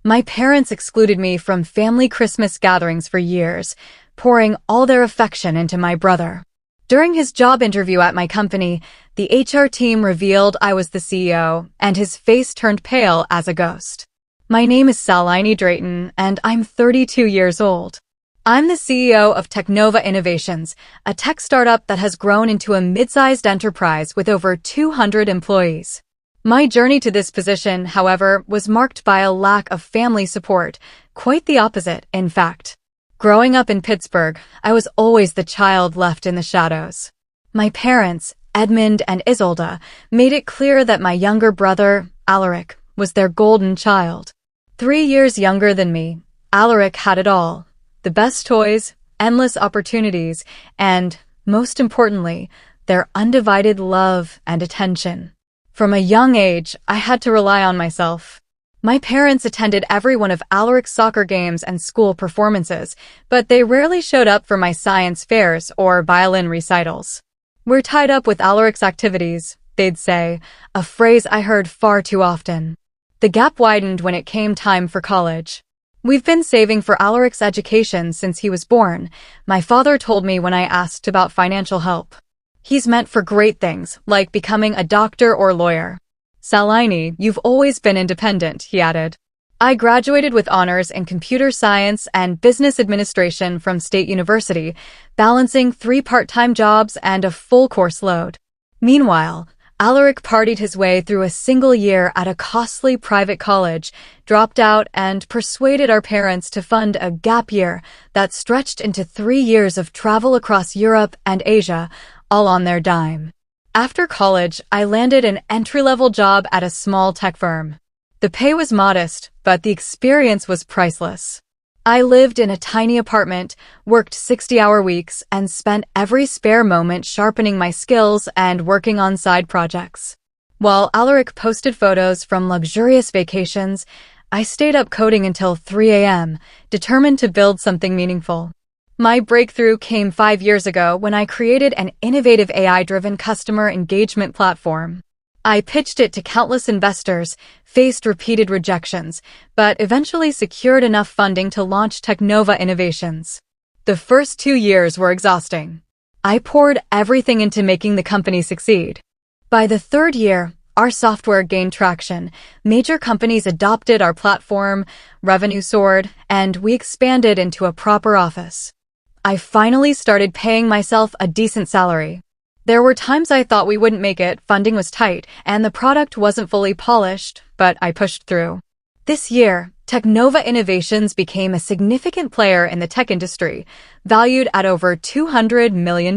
My parents excluded me from family Christmas gatherings for years, pouring all their affection into my brother. During his job interview at my company, the HR team revealed I was the CEO, and his face turned pale as a ghost. My name is Salini Drayton, and I'm 32 years old. I'm the CEO of Technova Innovations, a tech startup that has grown into a mid-sized enterprise with over 200 employees. My journey to this position, however, was marked by a lack of family support, quite the opposite, in fact. Growing up in Pittsburgh, I was always the child left in the shadows. My parents, Edmund and Isolda, made it clear that my younger brother, Alaric, was their golden child. 3 years younger than me, Alaric had it all: the best toys, endless opportunities, and, most importantly, their undivided love and attention. From a young age, I had to rely on myself. My parents attended every one of Alaric's soccer games and school performances, but they rarely showed up for my science fairs or violin recitals. "We're tied up with Alaric's activities," they'd say, a phrase I heard far too often. The gap widened when it came time for college. "We've been saving for Alaric's education since he was born," my father told me when I asked about financial help. "He's meant for great things, like becoming a doctor or lawyer." "Salini, you've always been independent," he added. I graduated with honors in computer science and business administration from State University, balancing 3 part-time jobs and a full course load. Meanwhile, Alaric partied his way through a single year at a costly private college, dropped out, and persuaded our parents to fund a gap year that stretched into 3 years of travel across Europe and Asia, all on their dime. After college, I landed an entry-level job at a small tech firm. The pay was modest, but the experience was priceless. I lived in a tiny apartment, worked 60-hour weeks, and spent every spare moment sharpening my skills and working on side projects. While Alaric posted photos from luxurious vacations, I stayed up coding until 3 a.m., determined to build something meaningful. My breakthrough came 5 years ago when I created an innovative AI-driven customer engagement platform. I pitched it to countless investors, faced repeated rejections, but eventually secured enough funding to launch Technova Innovations. The first 2 years were exhausting. I poured everything into making the company succeed. By the 3rd year, our software gained traction, major companies adopted our platform, revenue soared, and we expanded into a proper office. I finally started paying myself a decent salary. There were times I thought we wouldn't make it, funding was tight, and the product wasn't fully polished, but I pushed through. This year, Technova Innovations became a significant player in the tech industry, valued at over $200 million.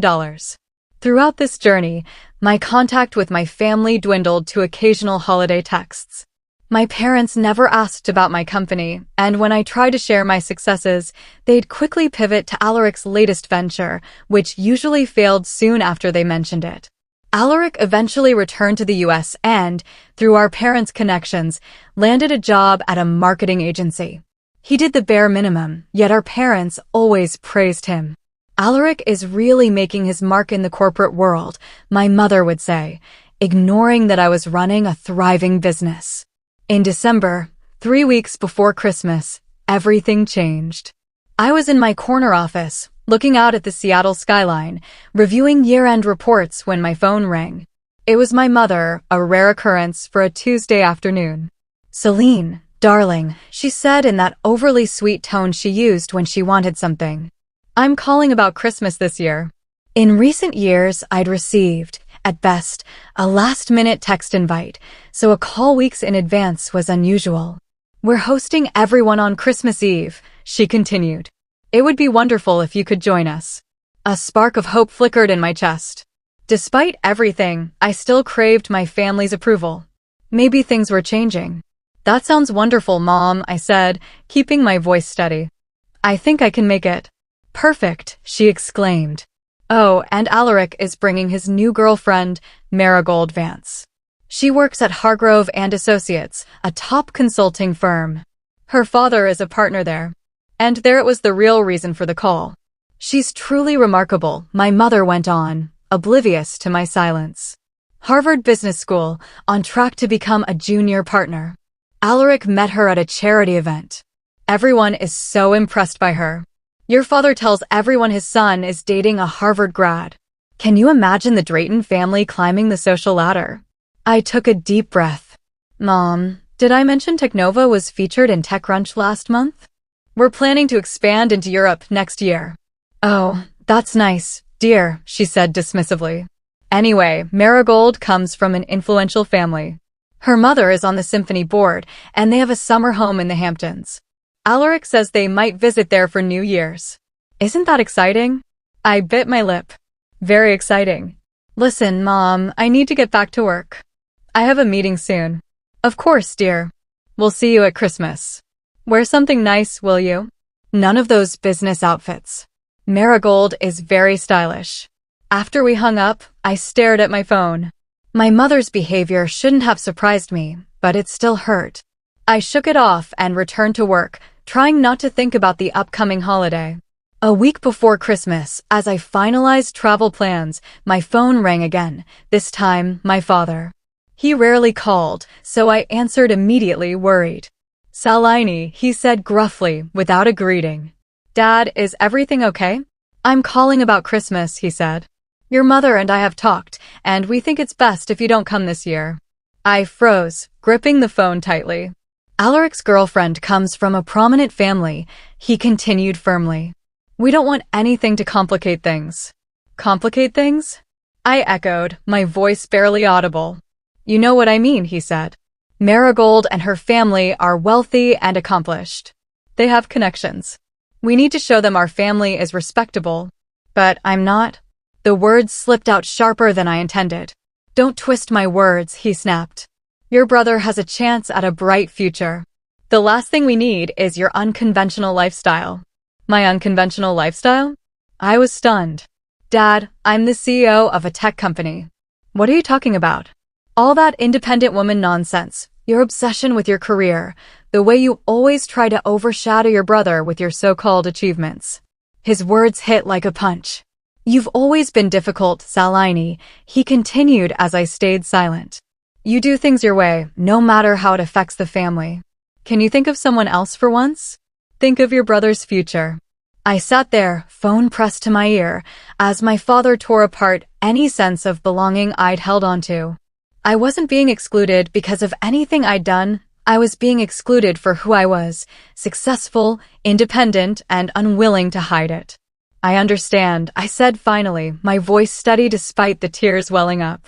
Throughout this journey, my contact with my family dwindled to occasional holiday texts. My parents never asked about my company, and when I tried to share my successes, they'd quickly pivot to Alaric's latest venture, which usually failed soon after they mentioned it. Alaric eventually returned to the US and, through our parents' connections, landed a job at a marketing agency. He did the bare minimum, yet our parents always praised him. "Alaric is really making his mark in the corporate world," my mother would say, ignoring that I was running a thriving business. In December, 3 weeks before Christmas, everything changed. I was in my corner office, looking out at the Seattle skyline, reviewing year-end reports when my phone rang. It was my mother, a rare occurrence for a Tuesday afternoon. "Celine, darling," she said in that overly sweet tone she used when she wanted something. "I'm calling about Christmas this year." In recent years, I'd received, at best, a last-minute text invite, so a call weeks in advance was unusual. "We're hosting everyone on Christmas Eve," she continued. "It would be wonderful if you could join us." A spark of hope flickered in my chest. Despite everything, I still craved my family's approval. Maybe things were changing. "That sounds wonderful, Mom," I said, keeping my voice steady. "I think I can make it." "Perfect," she exclaimed. "Oh, and Alaric is bringing his new girlfriend, Marigold Vance. She works at Hargrove and Associates, a top consulting firm. Her father is a partner there." And there it was, the real reason for the call. "She's truly remarkable," my mother went on, oblivious to my silence. "Harvard Business School, on track to become a junior partner. Alaric met her at a charity event. Everyone is so impressed by her. Your father tells everyone his son is dating a Harvard grad. Can you imagine the Drayton family climbing the social ladder? I took a deep breath. Mom, did I mention Technova was featured in TechCrunch last month? We're planning to expand into Europe next year. Oh, that's nice, dear, she said dismissively. Anyway, Marigold comes from an influential family. Her mother is on the symphony board, and they have a summer home in the Hamptons. Alaric says they might visit there for New Year's. Isn't that exciting? I bit my lip. Very exciting. Listen, Mom, I need to get back to work. I have a meeting soon. Of course, dear. We'll see you at Christmas. Wear something nice, will you? None of those business outfits. Marigold is very stylish. After we hung up, I stared at my phone. My mother's behavior shouldn't have surprised me, but it still hurt. I shook it off and returned to work, trying not to think about the upcoming holiday. A week before Christmas, as I finalized travel plans, my phone rang again, this time my father. He rarely called, so I answered immediately, worried. Salini, he said gruffly, without a greeting. Dad, is everything okay? I'm calling about Christmas, he said. Your mother and I have talked, and we think it's best if you don't come this year. I froze, gripping the phone tightly. Alaric's girlfriend comes from a prominent family, he continued firmly. We don't want anything to complicate things. Complicate things? I echoed, my voice barely audible. You know what I mean, he said. Marigold and her family are wealthy and accomplished. They have connections. We need to show them our family is respectable. But I'm not. The words slipped out sharper than I intended. Don't twist my words, he snapped. Your brother has a chance at a bright future. The last thing we need is your unconventional lifestyle. My unconventional lifestyle? I was stunned. Dad, I'm the CEO of a tech company. What are you talking about? All that independent woman nonsense, your obsession with your career, the way you always try to overshadow your brother with your so-called achievements. His words hit like a punch. You've always been difficult, Salini, he continued as I stayed silent. You do things your way, no matter how it affects the family. Can you think of someone else for once? Think of your brother's future. I sat there, phone pressed to my ear, as my father tore apart any sense of belonging I'd held onto. I wasn't being excluded because of anything I'd done. I was being excluded for who I was, successful, independent, and unwilling to hide it. I understand, I said finally, my voice steady despite the tears welling up.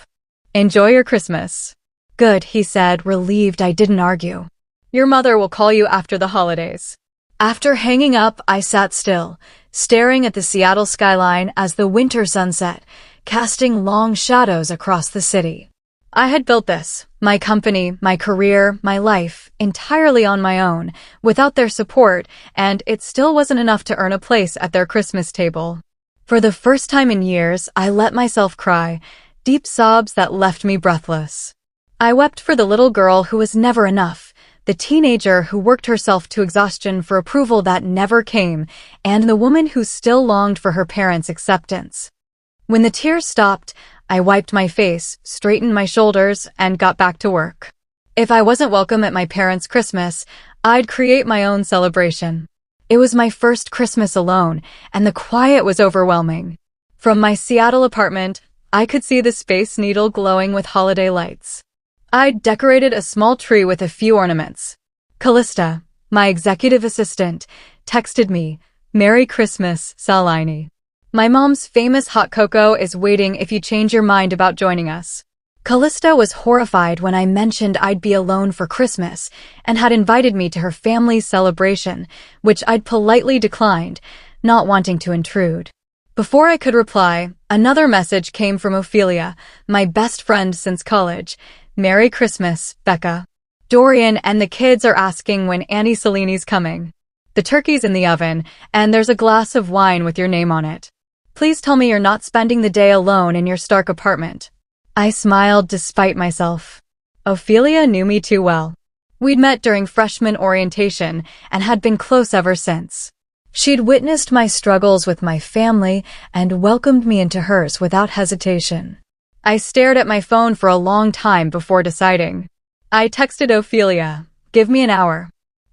Enjoy your Christmas. Good, he said, relieved I didn't argue. Your mother will call you after the holidays. After hanging up, I sat still, staring at the Seattle skyline as the winter sun set, casting long shadows across the city. I had built this, my company, my career, my life, entirely on my own, without their support, and it still wasn't enough to earn a place at their Christmas table. For the first time in years, I let myself cry, deep sobs that left me breathless. I wept for the little girl who was never enough, the teenager who worked herself to exhaustion for approval that never came, and the woman who still longed for her parents' acceptance. When the tears stopped, I wiped my face, straightened my shoulders, and got back to work. If I wasn't welcome at my parents' Christmas, I'd create my own celebration. It was my first Christmas alone, and the quiet was overwhelming. From my Seattle apartment, I could see the Space Needle glowing with holiday lights. I'd decorated a small tree with a few ornaments. Callista, my executive assistant, texted me, "Merry Christmas, Salini. My mom's famous hot cocoa is waiting if you change your mind about joining us." Callista was horrified when I mentioned I'd be alone for Christmas and had invited me to her family's celebration, which I'd politely declined, not wanting to intrude. Before I could reply, another message came from Ophelia, my best friend since college. "Merry Christmas, Becca. Dorian and the kids are asking when Annie Salini's coming. The turkey's in the oven, and there's a glass of wine with your name on it. Please tell me you're not spending the day alone in your Stark apartment." I smiled despite myself. Ophelia knew me too well. We'd met during freshman orientation and had been close ever since. She'd witnessed my struggles with my family and welcomed me into hers without hesitation. I stared at my phone for a long time before deciding. I texted Ophelia, Give me an hour.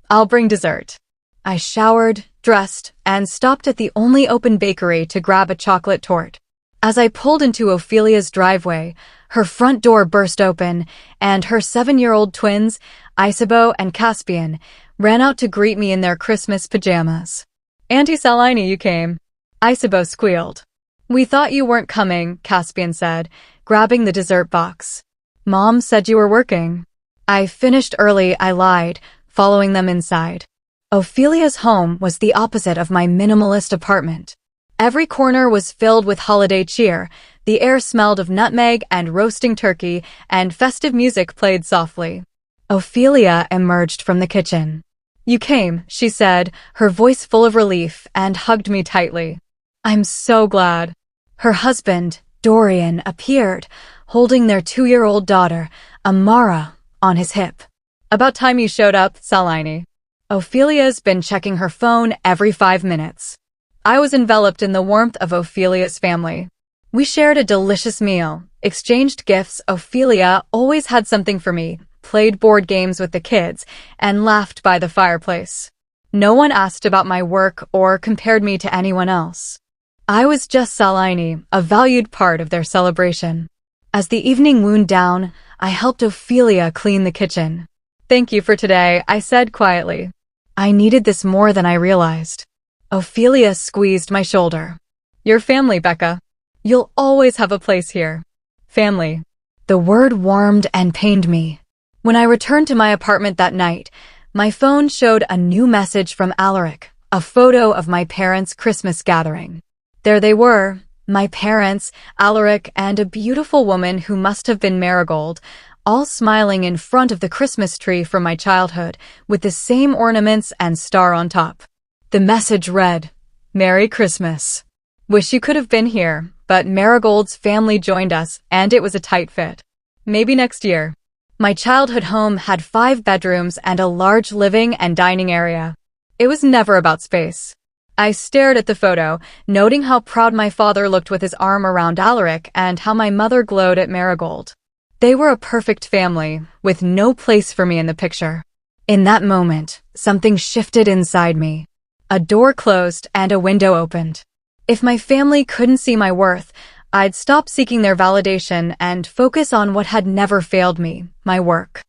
I'll bring dessert. I showered, dressed, and stopped at the only open bakery to grab a chocolate torte. As I pulled into Ophelia's driveway, her front door burst open, and her 7-year-old twins, Isabeau and Caspian, ran out to greet me in their Christmas pajamas. "Auntie Salini, you came," Isabeau squealed. "We thought you weren't coming," Caspian said, grabbing the dessert box. "Mom said you were working." "I finished early," I lied, following them inside. Ophelia's home was the opposite of my minimalist apartment. Every corner was filled with holiday cheer, the air smelled of nutmeg and roasting turkey, and festive music played softly. Ophelia emerged from the kitchen. "You came," she said, her voice full of relief, and hugged me tightly. "I'm so glad." Her husband, Dorian, appeared, holding their 2-year-old daughter, Amara, on his hip. "About time you showed up, Salini." Ophelia's been checking her phone every 5 minutes. I was enveloped in the warmth of Ophelia's family. We shared a delicious meal, exchanged gifts. Ophelia always had something for me, played board games with the kids, and laughed by the fireplace. No one asked about my work or compared me to anyone else. I was just Salini, a valued part of their celebration. As the evening wound down, I helped Ophelia clean the kitchen. "Thank you for today," I said quietly. I needed this more than I realized. Ophelia squeezed my shoulder. "Your family, Becca. You'll always have a place here." Family. The word warmed and pained me. When I returned to my apartment that night, my phone showed a new message from Alaric, a photo of my parents' Christmas gathering. There they were, my parents, Alaric, and a beautiful woman who must have been Marigold, all smiling in front of the Christmas tree from my childhood, with the same ornaments and star on top. The message read, "Merry Christmas. Wish you could have been here, but Marigold's family joined us, and it was a tight fit. Maybe next year." My childhood home had 5 bedrooms and a large living and dining area. It was never about space. I stared at the photo, noting how proud my father looked with his arm around Alaric and how my mother glowed at Marigold. They were a perfect family, with no place for me in the picture. In that moment, something shifted inside me. A door closed and a window opened. If my family couldn't see my worth, I'd stop seeking their validation and focus on what had never failed me, my work.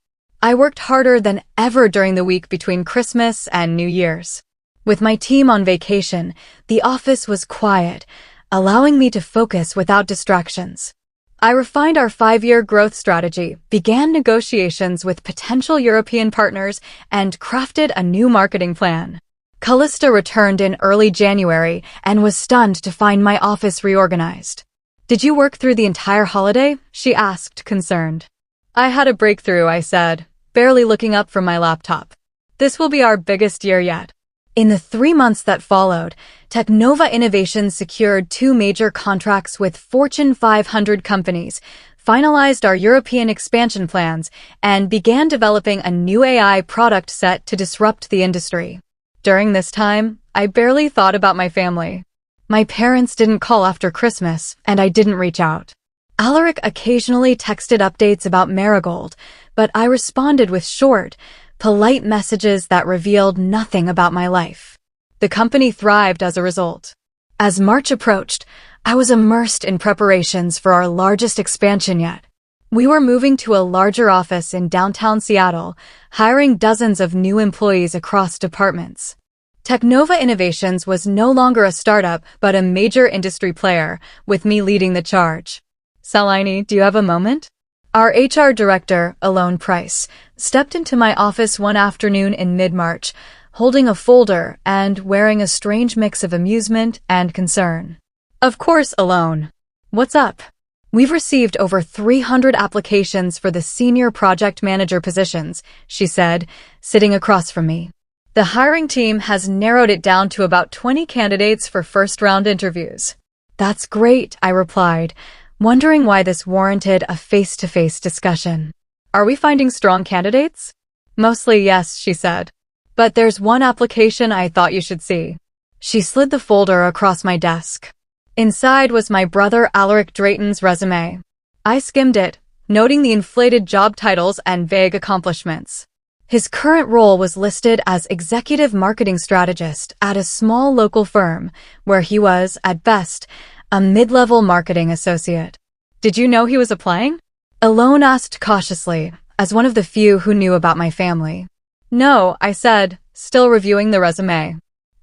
I worked harder than ever during the week between Christmas and New Year's. With my team on vacation, the office was quiet, allowing me to focus without distractions. I refined our 5-year growth strategy, began negotiations with potential European partners, and crafted a new marketing plan. Callista returned in early January and was stunned to find my office reorganized. "Did you work through the entire holiday?" she asked, concerned. "I had a breakthrough," I said, barely looking up from my laptop. "This will be our biggest year yet." In the 3 months that followed, Technova Innovations secured 2 major contracts with Fortune 500 companies, finalized our European expansion plans, and began developing a new AI product set to disrupt the industry. During this time, I barely thought about my family. My parents didn't call after Christmas, and I didn't reach out. Alaric occasionally texted updates about Marigold, but I responded with short, polite messages that revealed nothing about my life. The company thrived as a result. As March approached, I was immersed in preparations for our largest expansion yet. We were moving to a larger office in downtown Seattle, hiring dozens of new employees across departments. Technova Innovations was no longer a startup, but a major industry player, with me leading the charge. "Salini, do you have a moment?" Our HR director, Alone Price, stepped into my office one afternoon in mid-March, holding a folder and wearing a strange mix of amusement and concern. "Of course, Alone. What's up?" "We've received over 300 applications for the senior project manager positions," she said, sitting across from me. "The hiring team has narrowed it down to about 20 candidates for first-round interviews." "That's great," I replied, wondering why this warranted a face-to-face discussion. "Are we finding strong candidates?" "Mostly yes," she said. "But there's one application I thought you should see." She slid the folder across my desk. Inside was my brother Alaric Drayton's resume. I skimmed it, noting the inflated job titles and vague accomplishments. His current role was listed as executive marketing strategist at a small local firm, where he was, at best, a mid-level marketing associate. Did you know he was applying? Alone asked cautiously, as one of the few who knew about my family. No, I said, still reviewing the resume.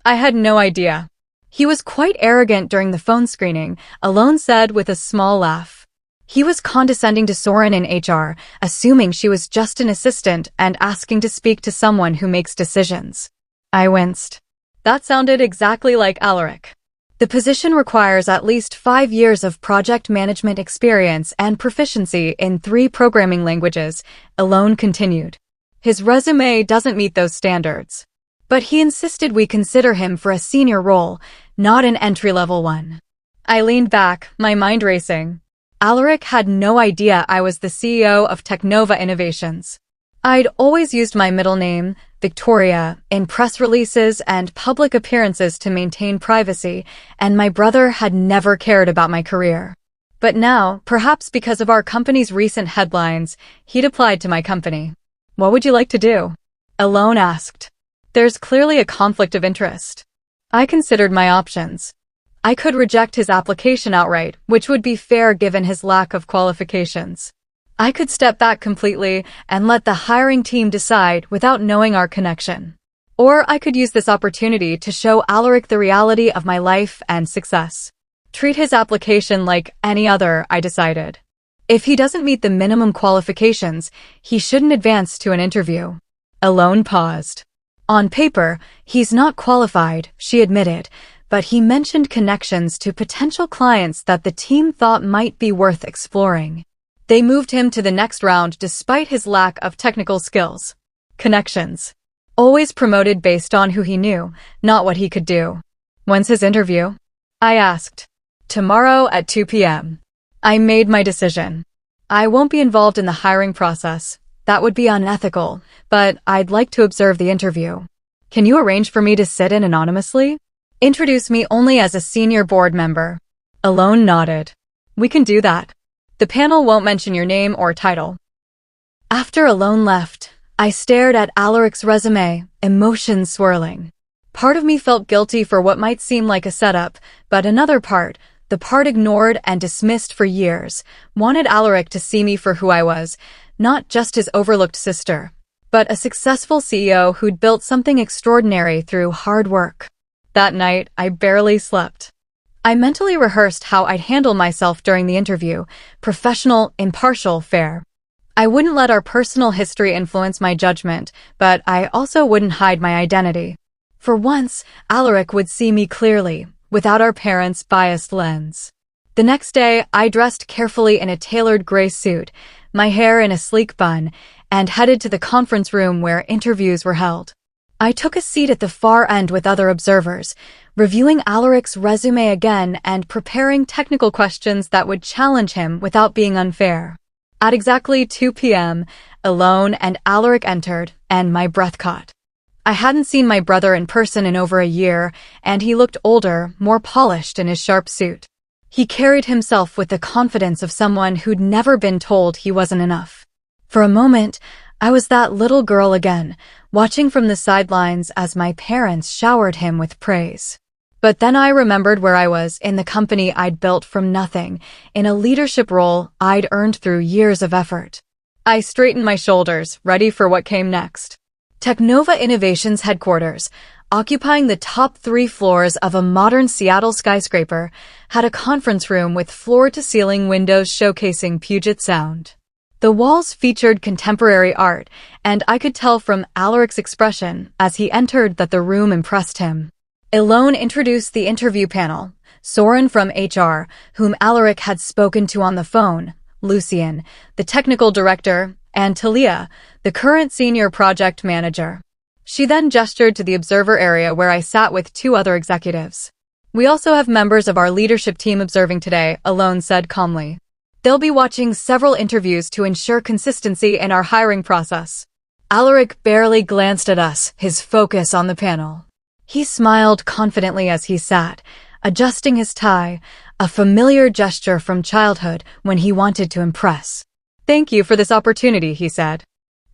I had no idea. He was quite arrogant during the phone screening, Alone said with a small laugh. He was condescending to Soren in HR, assuming she was just an assistant and asking to speak to someone who makes decisions. I winced. That sounded exactly like Alaric. The position requires at least 5 years of project management experience and proficiency in 3 programming languages, Alone continued. His resume doesn't meet those standards. But he insisted we consider him for a senior role, not an entry-level one. I leaned back, my mind racing. Alaric had no idea I was the CEO of Technova Innovations. I'd always used my middle name, Victoria, in press releases and public appearances to maintain privacy, and my brother had never cared about my career. But now, perhaps because of our company's recent headlines, he'd applied to my company. What would you like to do? Alone asked. There's clearly a conflict of interest. I considered my options. I could reject his application outright, which would be fair given his lack of qualifications. I could step back completely and let the hiring team decide without knowing our connection. Or I could use this opportunity to show Alaric the reality of my life and success. Treat his application like any other, I decided. If he doesn't meet the minimum qualifications, he shouldn't advance to an interview. Alone paused. On paper, he's not qualified, she admitted, but he mentioned connections to potential clients that the team thought might be worth exploring. They moved him to the next round despite his lack of technical skills. Connections. Always promoted based on who he knew, not what he could do. When's his interview? I asked. Tomorrow at 2 p.m. I made my decision. I won't be involved in the hiring process. That would be unethical, but I'd like to observe the interview. Can you arrange for me to sit in anonymously? Introduce me only as a senior board member. Alone nodded. We can do that. The panel won't mention your name or title. After Alone left, I stared at Alaric's resume, emotions swirling. Part of me felt guilty for what might seem like a setup, but another part, the part ignored and dismissed for years, wanted Alaric to see me for who I was, not just his overlooked sister, but a successful CEO who'd built something extraordinary through hard work. That night, I barely slept. I mentally rehearsed how I'd handle myself during the interview, professional, impartial, fair. I wouldn't let our personal history influence my judgment, but I also wouldn't hide my identity. For once, Alaric would see me clearly, without our parents' biased lens. The next day, I dressed carefully in a tailored gray suit, my hair in a sleek bun, and headed to the conference room where interviews were held. I took a seat at the far end with other observers, reviewing Alaric's resume again and preparing technical questions that would challenge him without being unfair. At exactly 2 p.m., Alone and Alaric entered, and my breath caught. I hadn't seen my brother in person in over a year, and he looked older, more polished in his sharp suit. He carried himself with the confidence of someone who'd never been told he wasn't enough. For a moment, I was that little girl again, watching from the sidelines as my parents showered him with praise. But then I remembered where I was in the company I'd built from nothing, in a leadership role I'd earned through years of effort. I straightened my shoulders, ready for what came next. Technova Innovations headquarters, occupying the top 3 floors of a modern Seattle skyscraper, had a conference room with floor-to-ceiling windows showcasing Puget Sound. The walls featured contemporary art, and I could tell from Alaric's expression as he entered that the room impressed him. Alone introduced the interview panel, Soren from HR, whom Alaric had spoken to on the phone, Lucian, the technical director, and Talia, the current senior project manager. She then gestured to the observer area where I sat with 2 other executives. We also have members of our leadership team observing today, Alone said calmly. They'll be watching several interviews to ensure consistency in our hiring process. Alaric barely glanced at us, his focus on the panel. He smiled confidently as he sat, adjusting his tie, a familiar gesture from childhood when he wanted to impress. Thank you for this opportunity, he said.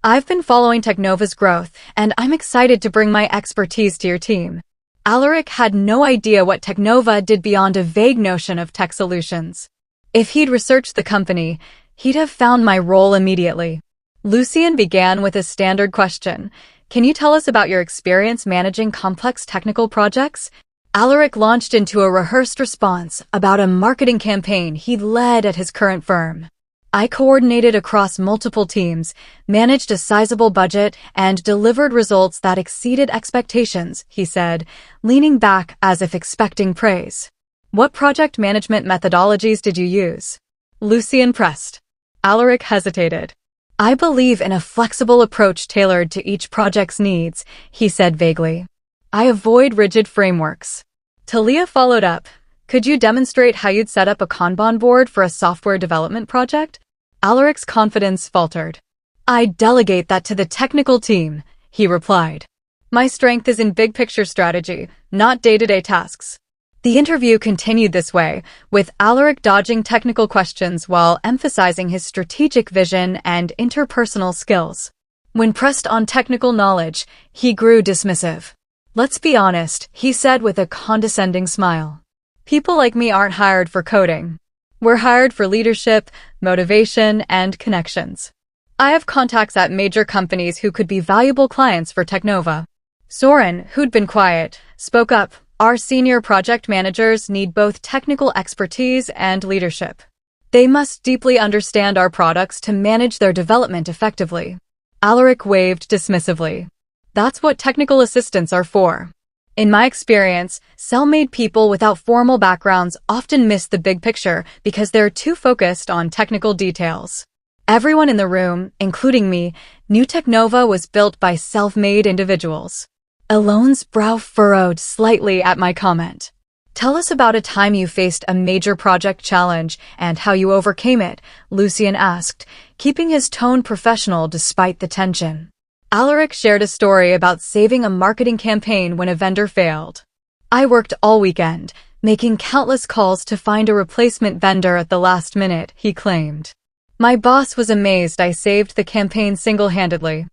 I've been following Technova's growth, and I'm excited to bring my expertise to your team. Alaric had no idea what Technova did beyond a vague notion of tech solutions. If he'd researched the company, he'd have found my role immediately. Lucian began with a standard question. Can you tell us about your experience managing complex technical projects? Alaric launched into a rehearsed response about a marketing campaign he'd led at his current firm. I coordinated across multiple teams, managed a sizable budget, and delivered results that exceeded expectations, he said, leaning back as if expecting praise. What project management methodologies did you use? Lucian pressed. Alaric hesitated. I believe in a flexible approach tailored to each project's needs, he said vaguely. I avoid rigid frameworks. Talia followed up. Could you demonstrate how you'd set up a Kanban board for a software development project? Alaric's confidence faltered. I delegate that to the technical team, he replied. My strength is in big-picture strategy, not day-to-day tasks. The interview continued this way, with Alaric dodging technical questions while emphasizing his strategic vision and interpersonal skills. When pressed on technical knowledge, he grew dismissive. Let's be honest, he said with a condescending smile. People like me aren't hired for coding. We're hired for leadership, motivation, and connections. I have contacts at major companies who could be valuable clients for Technova. Soren, who'd been quiet, spoke up. Our senior project managers need both technical expertise and leadership. They must deeply understand our products to manage their development effectively. Alaric waved dismissively. That's what technical assistants are for. In my experience, self-made people without formal backgrounds often miss the big picture because they're too focused on technical details. Everyone in the room, including me, knew Technova was built by self-made individuals. Elone's brow furrowed slightly at my comment. Tell us about a time you faced a major project challenge and how you overcame it, Lucian asked, keeping his tone professional despite the tension. Alaric shared a story about saving a marketing campaign when a vendor failed. I worked all weekend, making countless calls to find a replacement vendor at the last minute, he claimed. My boss was amazed I saved the campaign single-handedly.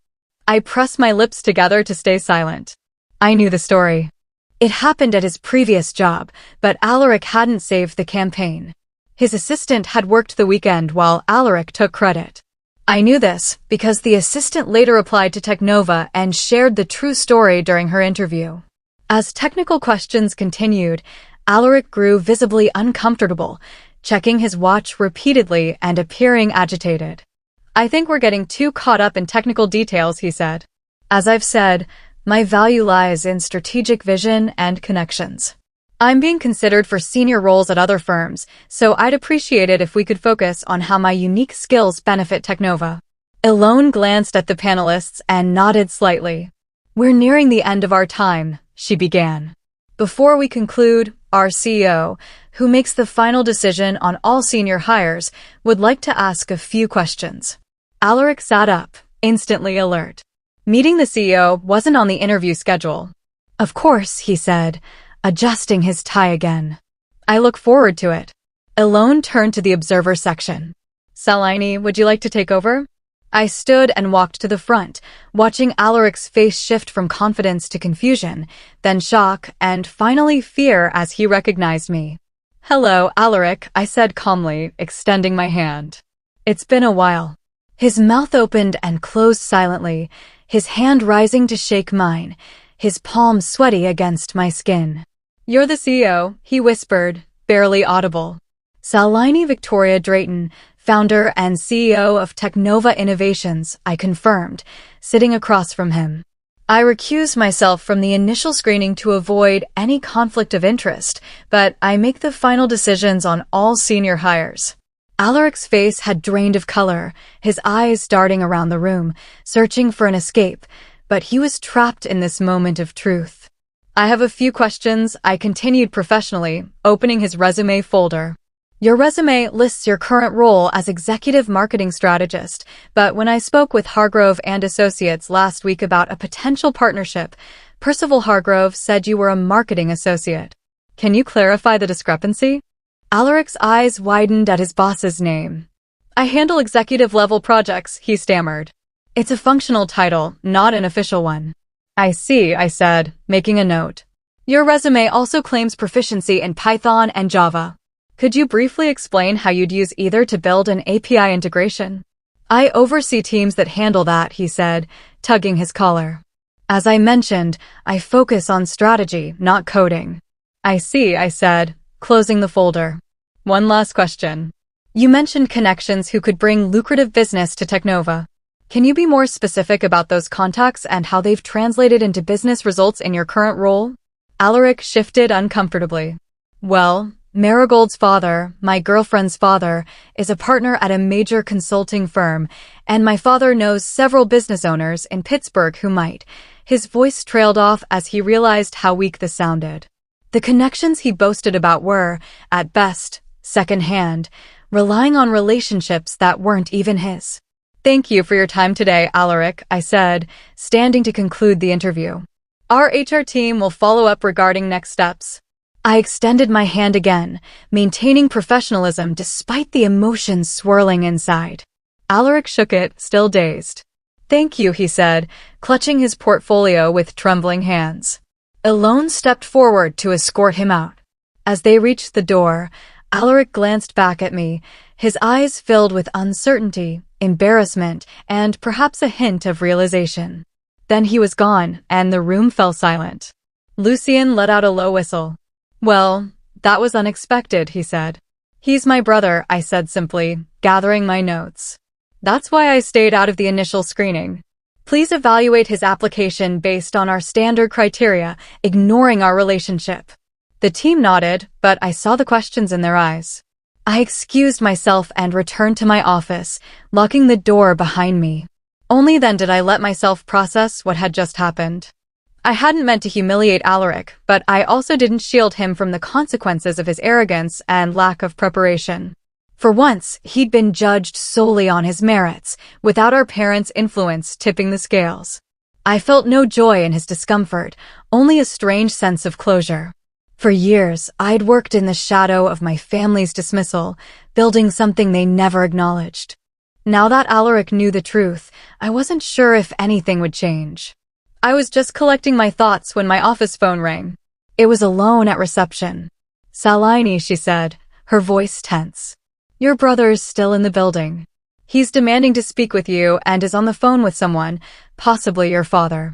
I pressed my lips together to stay silent. I knew the story. It happened at his previous job, but Alaric hadn't saved the campaign. His assistant had worked the weekend while Alaric took credit. I knew this because the assistant later applied to Technova and shared the true story during her interview. As technical questions continued, Alaric grew visibly uncomfortable, checking his watch repeatedly and appearing agitated. I think we're getting too caught up in technical details, he said. As I've said, my value lies in strategic vision and connections. I'm being considered for senior roles at other firms, so I'd appreciate it if we could focus on how my unique skills benefit Technova. Elone glanced at the panelists and nodded slightly. We're nearing the end of our time, she began. Before we conclude, our CEO, who makes the final decision on all senior hires, would like to ask a few questions. Alaric sat up, instantly alert. Meeting the CEO wasn't on the interview schedule. Of course, he said, adjusting his tie again. I look forward to it. Elone turned to the observer section. Salini, would you like to take over? I stood and walked to the front, watching Alaric's face shift from confidence to confusion, then shock, and finally fear as he recognized me. Hello, Alaric, I said calmly, extending my hand. It's been a while. His mouth opened and closed silently, his hand rising to shake mine, his palm sweaty against my skin. You're the CEO, he whispered, barely audible. Salini Victoria Drayton, founder and CEO of Technova Innovations, I confirmed, sitting across from him. I recused myself from the initial screening to avoid any conflict of interest, but I make the final decisions on all senior hires. Alaric's face had drained of color, his eyes darting around the room, searching for an escape, but he was trapped in this moment of truth. I have a few questions, I continued professionally, opening his resume folder. Your resume lists your current role as executive marketing strategist, but when I spoke with Hargrove and Associates last week about a potential partnership, Percival Hargrove said you were a marketing associate. Can you clarify the discrepancy? Alaric's eyes widened at his boss's name. I handle executive-level projects, he stammered. It's a functional title, not an official one. I see, I said, making a note. Your resume also claims proficiency in Python and Java. Could you briefly explain how you'd use either to build an API integration? I oversee teams that handle that, he said, tugging his collar. As I mentioned, I focus on strategy, not coding. I see, I said, closing the folder. One last question. You mentioned connections who could bring lucrative business to Teknova. Can you be more specific about those contacts and how they've translated into business results in your current role? Alaric shifted uncomfortably. Well, Marigold's father, my girlfriend's father, is a partner at a major consulting firm, and my father knows several business owners in Pittsburgh who might. His voice trailed off as he realized how weak this sounded. The connections he boasted about were, at best, second-hand, relying on relationships that weren't even his. Thank you for your time today, Alaric, I said, standing to conclude the interview. Our HR team will follow up regarding next steps. I extended my hand again, maintaining professionalism despite the emotions swirling inside. Alaric shook it, still dazed. Thank you, he said, clutching his portfolio with trembling hands. Elone stepped forward to escort him out. As they reached the door, Alaric glanced back at me, his eyes filled with uncertainty, embarrassment, and perhaps a hint of realization. Then he was gone, and the room fell silent. Lucien let out a low whistle. Well, that was unexpected, he said. He's my brother, I said simply, gathering my notes. That's why I stayed out of the initial screening. Please evaluate his application based on our standard criteria, ignoring our relationship. The team nodded, but I saw the questions in their eyes. I excused myself and returned to my office, locking the door behind me. Only then did I let myself process what had just happened. I hadn't meant to humiliate Alaric, but I also didn't shield him from the consequences of his arrogance and lack of preparation. For once, he'd been judged solely on his merits, without our parents' influence tipping the scales. I felt no joy in his discomfort, only a strange sense of closure. For years, I'd worked in the shadow of my family's dismissal, building something they never acknowledged. Now that Alaric knew the truth, I wasn't sure if anything would change. I was just collecting my thoughts when my office phone rang. It was Elone at reception. Salini, she said, her voice tense. Your brother's still in the building. He's demanding to speak with you and is on the phone with someone, possibly your father.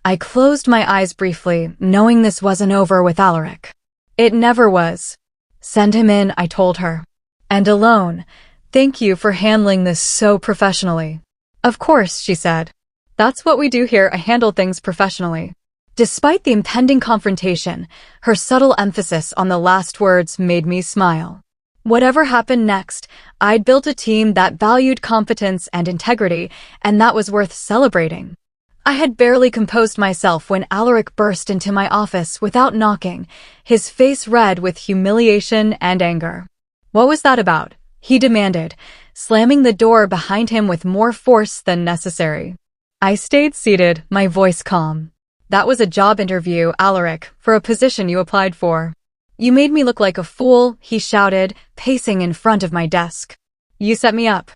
I closed my eyes briefly, knowing this wasn't over with Alaric. It never was. Send him in, I told her. And Elone, thank you for handling this so professionally. Of course, she said. That's what we do here, I handle things professionally. Despite the impending confrontation, her subtle emphasis on the last words made me smile. Whatever happened next, I'd built a team that valued competence and integrity, and that was worth celebrating. I had barely composed myself when Alaric burst into my office without knocking, his face red with humiliation and anger. What was that about? He demanded, slamming the door behind him with more force than necessary. I stayed seated, my voice calm. That was a job interview, Alaric, for a position you applied for. You made me look like a fool, he shouted, pacing in front of my desk. You set me up.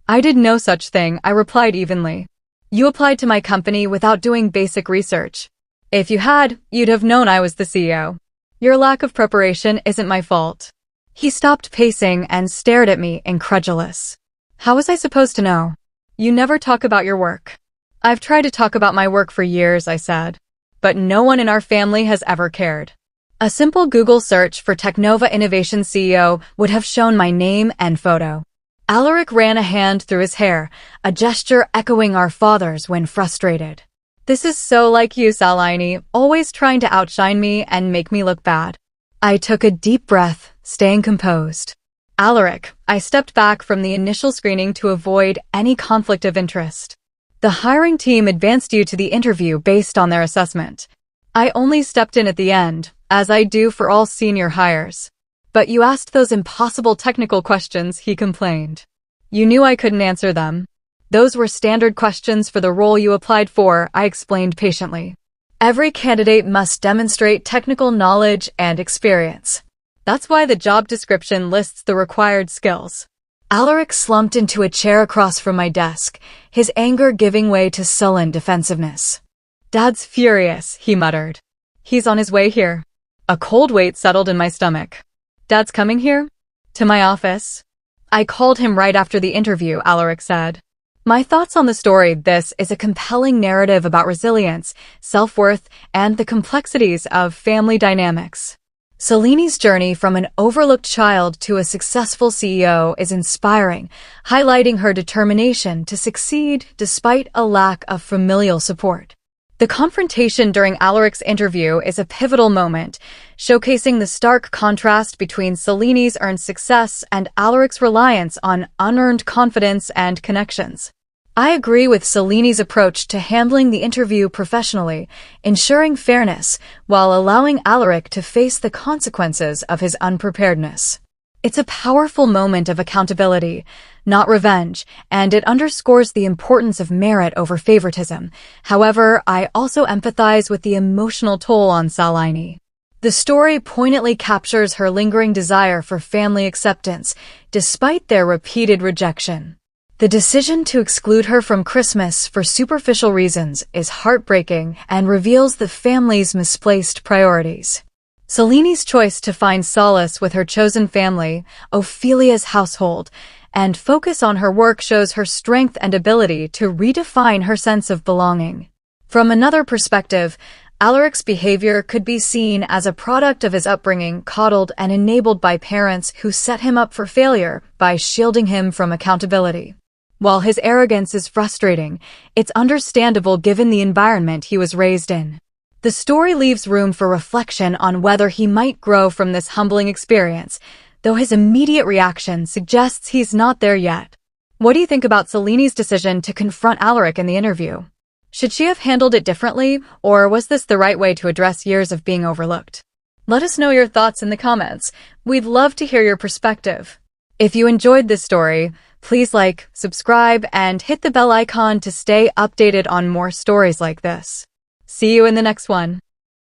I did no such thing, I replied evenly. You applied to my company without doing basic research. If you had, you'd have known I was the CEO. Your lack of preparation isn't my fault. He stopped pacing and stared at me, incredulous. How was I supposed to know? You never talk about your work. I've tried to talk about my work for years, I said. But no one in our family has ever cared. A simple Google search for Teknova Innovation CEO would have shown my name and photo. Alaric ran a hand through his hair, a gesture echoing our father's when frustrated. This is so like you, Salini, always trying to outshine me and make me look bad. I took a deep breath, staying composed. Alaric, I stepped back from the initial screening to avoid any conflict of interest. The hiring team advanced you to the interview based on their assessment. I only stepped in at the end, as I do for all senior hires. But you asked those impossible technical questions, he complained. You knew I couldn't answer them. Those were standard questions for the role you applied for, I explained patiently. Every candidate must demonstrate technical knowledge and experience. That's why the job description lists the required skills. Alaric slumped into a chair across from my desk, his anger giving way to sullen defensiveness. "Dad's furious," he muttered. "He's on his way here." A cold weight settled in my stomach. "Dad's coming here? To my office?" "I called him right after the interview," Alaric said. My thoughts on the story: this is a compelling narrative about resilience, self-worth, and the complexities of family dynamics. Celini's journey from an overlooked child to a successful CEO is inspiring, highlighting her determination to succeed despite a lack of familial support. The confrontation during Alaric's interview is a pivotal moment, showcasing the stark contrast between Celini's earned success and Alaric's reliance on unearned confidence and connections. I agree with Celini's approach to handling the interview professionally, ensuring fairness while allowing Alaric to face the consequences of his unpreparedness. It's a powerful moment of accountability, not revenge, and it underscores the importance of merit over favoritism. However, I also empathize with the emotional toll on Celini. The story poignantly captures her lingering desire for family acceptance, despite their repeated rejection. The decision to exclude her from Christmas for superficial reasons is heartbreaking and reveals the family's misplaced priorities. Celini's choice to find solace with her chosen family, Ophelia's household, and focus on her work shows her strength and ability to redefine her sense of belonging. From another perspective, Alaric's behavior could be seen as a product of his upbringing, coddled and enabled by parents who set him up for failure by shielding him from accountability. While his arrogance is frustrating, it's understandable given the environment he was raised in. The story leaves room for reflection on whether he might grow from this humbling experience, though his immediate reaction suggests he's not there yet. What do you think about Celini's decision to confront Alaric in the interview? Should she have handled it differently, or was this the right way to address years of being overlooked? Let us know your thoughts in the comments. We'd love to hear your perspective. If you enjoyed this story, please like, subscribe, and hit the bell icon to stay updated on more stories like this. See you in the next one.